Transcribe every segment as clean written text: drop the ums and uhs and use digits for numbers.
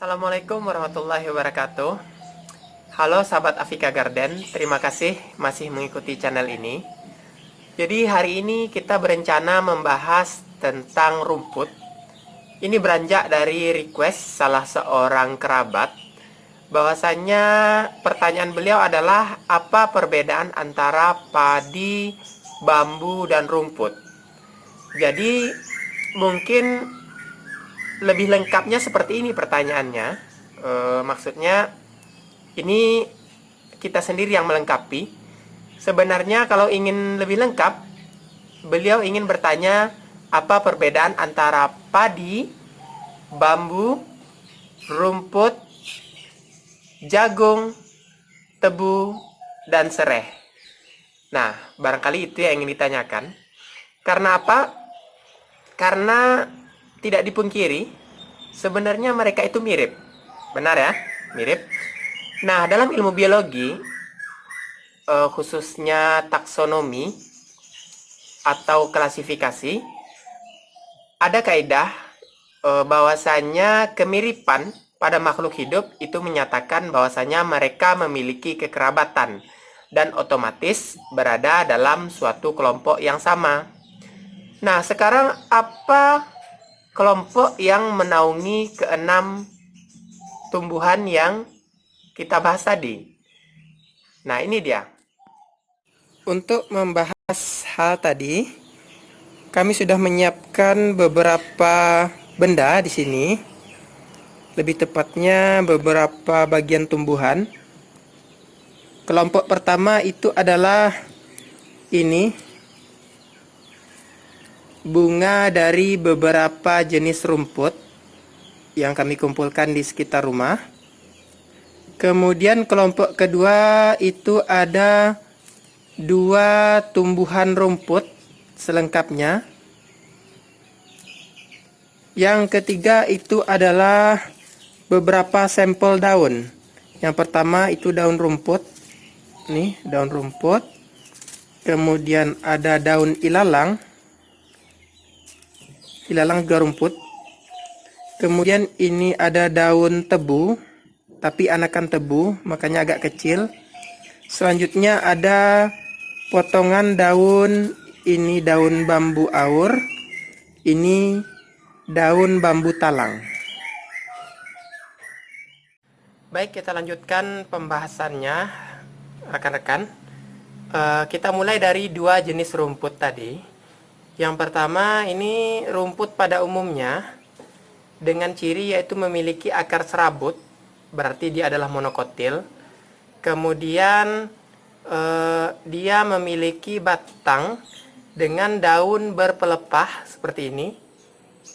Assalamualaikum warahmatullahi wabarakatuh. Halo sahabat Afika Garden, terima kasih masih mengikuti channel ini. Jadi hari ini kita berencana membahas tentang rumput. Ini beranjak dari request salah seorang kerabat. Bahwasannya pertanyaan beliau adalah apa perbedaan antara padi, bambu, dan rumput. Jadi mungkin lebih lengkapnya seperti ini pertanyaannya. Maksudnya ini kita sendiri yang melengkapi. Sebenarnya kalau ingin lebih lengkap, beliau ingin bertanya apa perbedaan antara padi, bambu, rumput, jagung, tebu, dan sereh. Nah, barangkali itu yang ingin ditanyakan. Karena apa? Karena tidak dipungkiri, sebenarnya mereka itu mirip. Benar ya? Mirip. Nah, dalam ilmu biologi, khususnya taksonomi atau klasifikasi, ada kaidah bahwasanya kemiripan pada makhluk hidup itu menyatakan bahwasanya mereka memiliki kekerabatan dan otomatis berada dalam suatu kelompok yang sama. Nah, sekarang apa kelompok yang menaungi keenam tumbuhan yang kita bahas tadi? Nah, ini dia. Untuk membahas hal tadi, kami sudah menyiapkan beberapa benda di sini. Lebih tepatnya beberapa bagian tumbuhan. Kelompok pertama itu adalah ini, bunga dari beberapa jenis rumput yang kami kumpulkan di sekitar rumah. Kemudian kelompok kedua itu ada dua tumbuhan rumput selengkapnya. Yang ketiga itu adalah beberapa sampel daun. Yang pertama itu daun rumput. Nih, daun rumput. Kemudian ada daun ilalang. Ilalang juga rumput. Kemudian ini ada daun tebu, tapi anakan tebu, makanya agak kecil. Selanjutnya ada potongan daun, ini daun bambu aur, ini daun bambu talang. Baik, kita lanjutkan pembahasannya, rekan-rekan. Kita mulai dari dua jenis rumput tadi. Yang pertama, ini rumput pada umumnya dengan ciri yaitu memiliki akar serabut, berarti dia adalah monokotil. Kemudian dia memiliki batang dengan daun berpelepah seperti ini.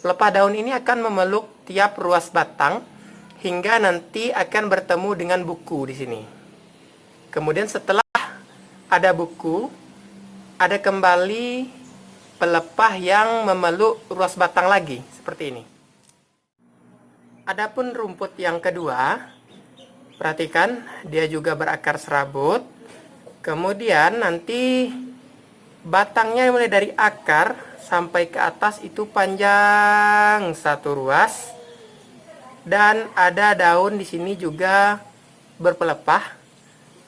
Pelepah daun ini akan memeluk tiap ruas batang hingga nanti akan bertemu dengan buku di sini. Kemudian setelah ada buku, ada kembali pelepah yang memeluk ruas batang lagi seperti ini. Adapun rumput yang kedua, perhatikan dia juga berakar serabut. Kemudian nanti batangnya mulai dari akar sampai ke atas itu panjang satu ruas. Dan ada daun di sini juga berpelepah,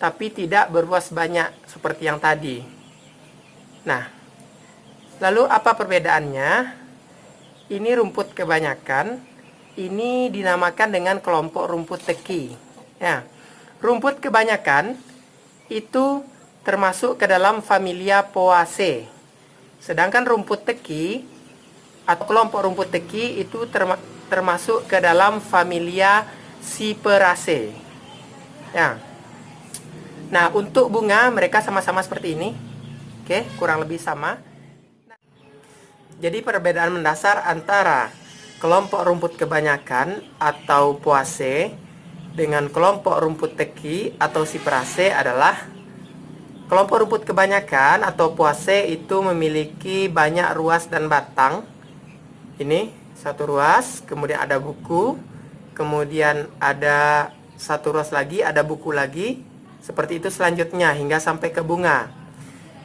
tapi tidak berruas banyak seperti yang tadi. Nah, lalu apa perbedaannya? Ini rumput kebanyakan, ini dinamakan dengan kelompok rumput teki. Ya, rumput kebanyakan itu termasuk ke dalam familia Poaceae. Sedangkan rumput teki atau kelompok rumput teki itu termasuk ke dalam familia Cyperaceae. Ya. Nah, untuk bunga mereka sama-sama seperti ini. Oke, kurang lebih sama. Jadi perbedaan mendasar antara kelompok rumput kebanyakan atau Poaceae dengan kelompok rumput teki atau Cyperaceae adalah kelompok rumput kebanyakan atau Poaceae itu memiliki banyak ruas dan batang. Ini satu ruas, kemudian ada buku, kemudian ada satu ruas lagi, ada buku lagi. Seperti itu selanjutnya hingga sampai ke bunga.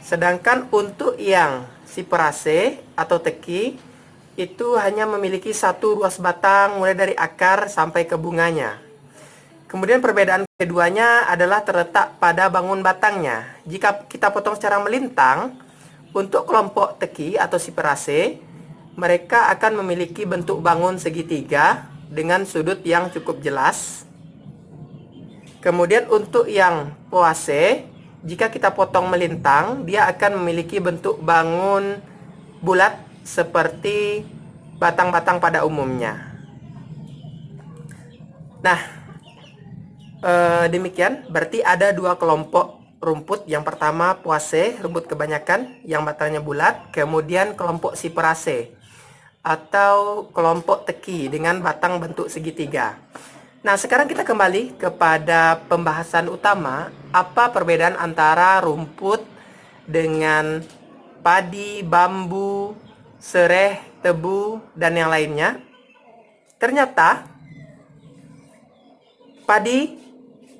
Sedangkan untuk yang Cyperaceae atau teki, itu hanya memiliki satu ruas batang mulai dari akar sampai ke bunganya. Kemudian perbedaan keduanya adalah terletak pada bangun batangnya. Jika kita potong secara melintang, untuk kelompok teki atau Cyperaceae, mereka akan memiliki bentuk bangun segitiga dengan sudut yang cukup jelas. Kemudian untuk yang Poaceae, jika kita potong melintang, dia akan memiliki bentuk bangun bulat seperti batang-batang pada umumnya. Nah, demikian berarti ada dua kelompok rumput. Yang pertama Poaceae, rumput kebanyakan yang batangnya bulat. Kemudian kelompok Cyperaceae atau kelompok teki dengan batang bentuk segitiga. Nah, sekarang kita kembali kepada pembahasan utama. Apa perbedaan antara rumput dengan padi, bambu, sereh, tebu, dan yang lainnya? Ternyata padi,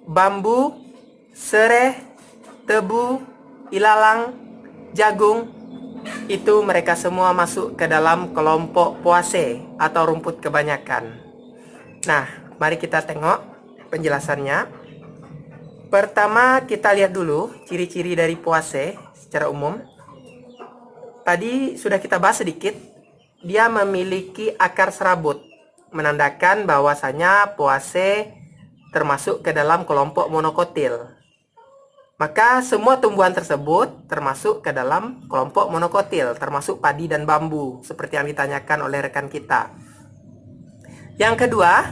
bambu, sereh, tebu, ilalang, jagung, itu mereka semua masuk ke dalam kelompok Poaceae atau rumput kebanyakan. Nah, mari kita tengok penjelasannya. Pertama, kita lihat dulu ciri-ciri dari Poaceae secara umum. Tadi sudah kita bahas sedikit. Dia memiliki akar serabut, menandakan bahwasanya Poaceae termasuk ke dalam kelompok monokotil. Maka semua tumbuhan tersebut termasuk ke dalam kelompok monokotil, termasuk padi dan bambu, seperti yang ditanyakan oleh rekan kita. Yang kedua,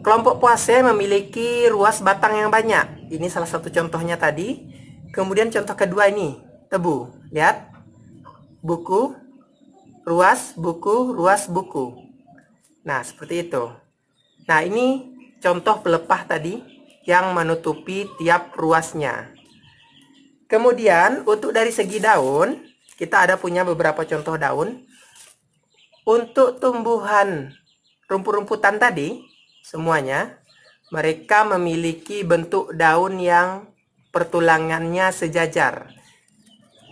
kelompok Poaceae memiliki ruas batang yang banyak. Ini salah satu contohnya tadi. Kemudian contoh kedua ini, tebu. Lihat, buku, ruas, buku. Nah, seperti itu. Nah, ini contoh pelepah tadi yang menutupi tiap ruasnya. Kemudian untuk dari segi daun, kita ada punya beberapa contoh daun. Untuk tumbuhan rumput-rumputan tadi, semuanya, mereka memiliki bentuk daun yang pertulangannya sejajar,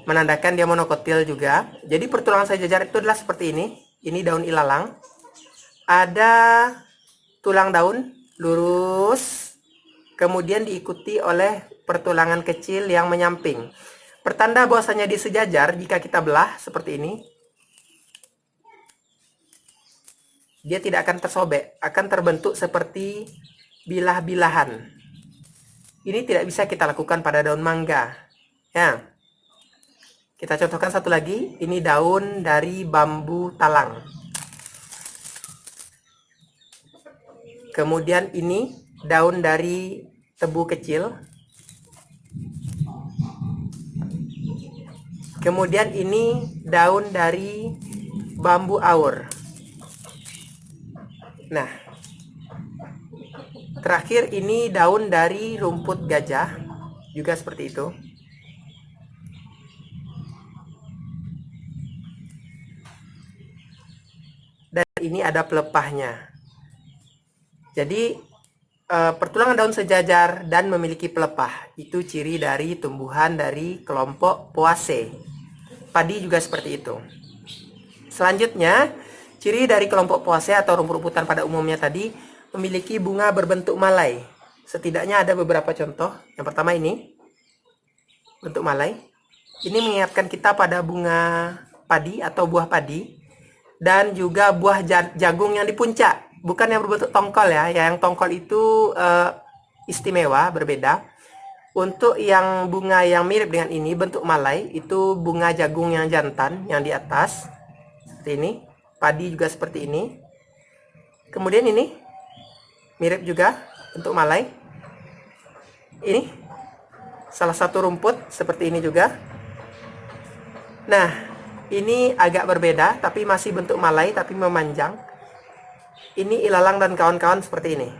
menandakan dia monokotil juga. Jadi pertulangan sejajar itu adalah seperti ini. Ini daun ilalang. Ada tulang daun lurus, kemudian diikuti oleh pertulangan kecil yang menyamping. Pertanda bahwasanya dia sejajar jika kita belah seperti ini. Dia tidak akan tersobek, akan terbentuk seperti bilah-bilahan. Ini tidak bisa kita lakukan pada daun mangga. Ya. Kita contohkan satu lagi, ini daun dari bambu talang. Kemudian ini daun dari tebu kecil. Kemudian ini daun dari bambu aur. Nah, terakhir ini daun dari rumput gajah, juga seperti itu. Dan ini ada pelepahnya. Jadi pertulangan daun sejajar dan memiliki pelepah, itu ciri dari tumbuhan dari kelompok Poaceae. Padi juga seperti itu. Selanjutnya, ciri dari kelompok Poaceae atau rumput-rumputan pada umumnya tadi memiliki bunga berbentuk malai. Setidaknya ada beberapa contoh. Yang pertama ini, bentuk malai. Ini mengingatkan kita pada bunga padi atau buah padi. Dan juga buah jagung yang di puncak. Bukan yang berbentuk tongkol ya. Yang tongkol itu istimewa, berbeda. Untuk yang bunga yang mirip dengan ini, bentuk malai, itu bunga jagung yang jantan, yang di atas. Seperti ini. Padi juga seperti ini. Kemudian ini, mirip juga, bentuk malai. Ini, salah satu rumput, seperti ini juga. Nah, ini agak berbeda, tapi masih bentuk malai, tapi memanjang. Ini ilalang dan kawan-kawan seperti ini.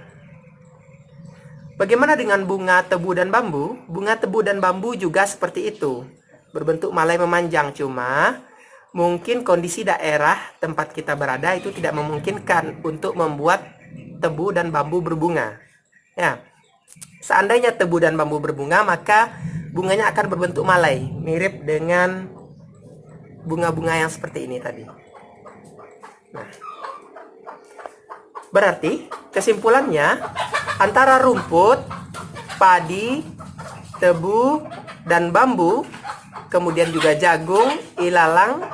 Bagaimana dengan bunga tebu dan bambu? Bunga tebu dan bambu juga seperti itu. Berbentuk malai memanjang, cuma mungkin kondisi daerah tempat kita berada itu tidak memungkinkan untuk membuat tebu dan bambu berbunga. Ya. Seandainya tebu dan bambu berbunga, maka bunganya akan berbentuk malai, mirip dengan bunga-bunga yang seperti ini tadi. Nah, berarti kesimpulannya antara rumput, padi, tebu, dan bambu, kemudian juga jagung, ilalang,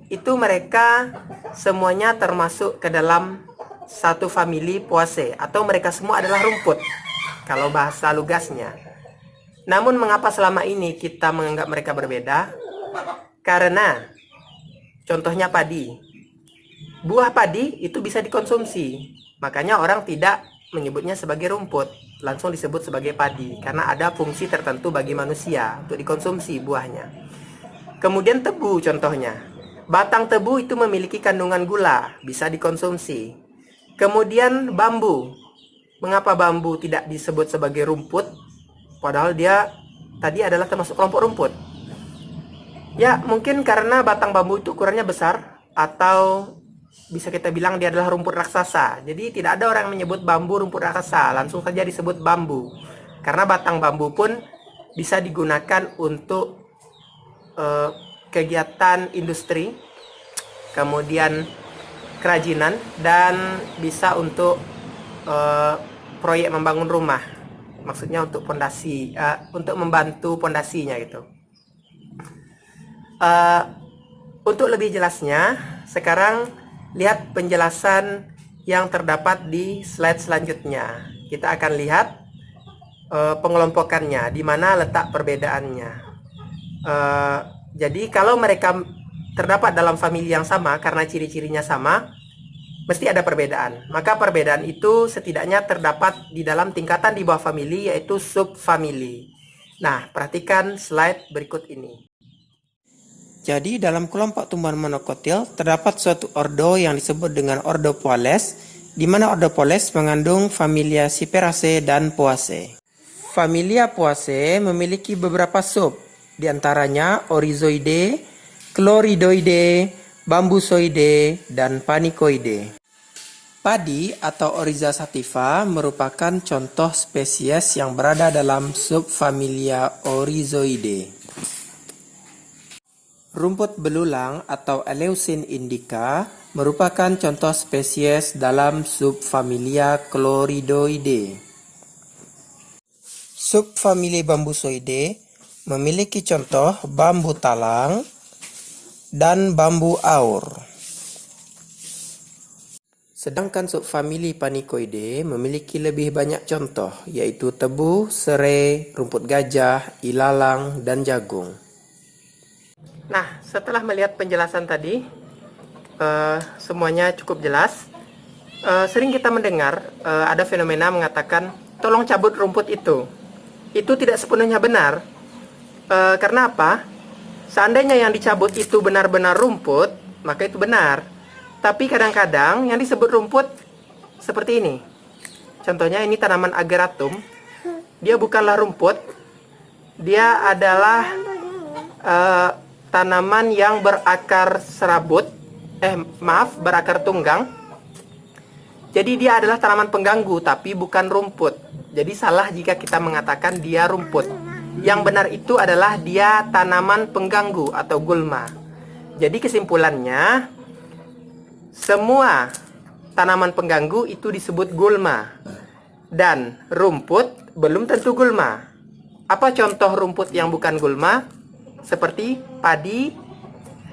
itu mereka semuanya termasuk ke dalam satu famili Poaceae, atau mereka semua adalah rumput kalau bahasa lugasnya. Namun mengapa selama ini kita menganggap mereka berbeda? Karena contohnya padi. Buah padi itu bisa dikonsumsi. Makanya orang tidak menyebutnya sebagai rumput, langsung disebut sebagai padi karena ada fungsi tertentu bagi manusia untuk dikonsumsi buahnya. Kemudian tebu contohnya. Batang tebu itu memiliki kandungan gula, bisa dikonsumsi. Kemudian bambu. Mengapa bambu tidak disebut sebagai rumput? Padahal dia tadi adalah termasuk kelompok rumput. Ya, mungkin karena batang bambu itu ukurannya besar, atau bisa kita bilang dia adalah rumput raksasa. Jadi tidak ada orang yang menyebut bambu rumput raksasa, langsung saja disebut bambu. Karena batang bambu pun bisa digunakan untuk kegiatan industri, kemudian kerajinan, dan bisa untuk proyek membangun rumah. Maksudnya untuk pondasi, untuk membantu pondasinya gitu. Untuk lebih jelasnya, sekarang lihat penjelasan yang terdapat di slide selanjutnya. Kita akan lihat pengelompokannya, di mana letak perbedaannya. Jadi kalau mereka terdapat dalam famili yang sama karena ciri-cirinya sama, mesti ada perbedaan. Maka perbedaan itu setidaknya terdapat di dalam tingkatan di bawah famili, yaitu subfamili. Nah, perhatikan slide berikut ini. Jadi dalam kelompok tumbuhan monokotil terdapat suatu ordo yang disebut dengan ordo Poales, di mana ordo Poales mengandung familia Cyperaceae dan Poaceae. Familia Poaceae memiliki beberapa sub, di antaranya Oryzoideae, Chloridoideae, Bambusoideae, dan Panicoideae. Padi atau Oryza sativa merupakan contoh spesies yang berada dalam subfamilia Oryzoideae. Rumput belulang atau Eleusin indica merupakan contoh spesies dalam subfamilia Chloridoideae. Subfamilia Bambusoideae memiliki contoh bambu talang dan bambu aur. Sedangkan subfamili Panicoideae memiliki lebih banyak contoh, yaitu tebu, serai, rumput gajah, ilalang, dan jagung. Nah, setelah melihat penjelasan tadi, semuanya cukup jelas. Sering kita mendengar ada fenomena mengatakan, tolong cabut rumput itu. Itu tidak sepenuhnya benar. Karena apa? Seandainya yang dicabut itu benar-benar rumput, maka itu benar. Tapi kadang-kadang yang disebut rumput seperti ini. Contohnya ini tanaman ageratum. Dia bukanlah rumput. Dia adalah tanaman yang berakar serabut. Berakar tunggang. Jadi dia adalah tanaman pengganggu, tapi bukan rumput. Jadi salah jika kita mengatakan dia rumput. Yang benar itu adalah dia tanaman pengganggu atau gulma. Jadi kesimpulannya, semua tanaman pengganggu itu disebut gulma. Dan rumput belum tentu gulma. Apa contoh rumput yang bukan gulma? Seperti padi,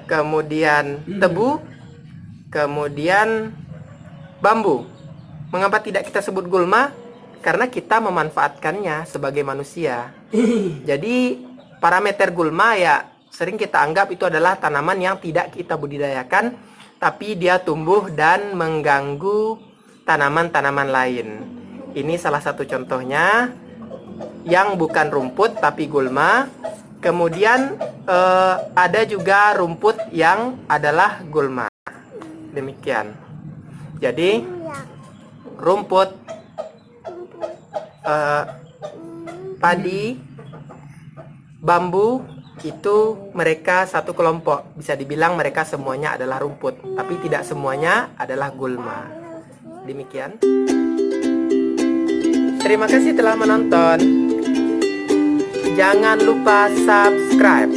kemudian tebu, kemudian bambu. Mengapa tidak kita sebut gulma? Karena kita memanfaatkannya sebagai manusia. Jadi parameter gulma ya sering kita anggap itu adalah tanaman yang tidak kita budidayakan, tapi dia tumbuh dan mengganggu tanaman-tanaman lain. Ini salah satu contohnya yang bukan rumput tapi gulma. Kemudian ada juga rumput yang adalah gulma. Demikian. Jadi rumput, padi, bambu itu mereka satu kelompok. Bisa dibilang mereka semuanya adalah rumput, tapi tidak semuanya adalah gulma. Demikian. Terima kasih telah menonton. Jangan lupa subscribe.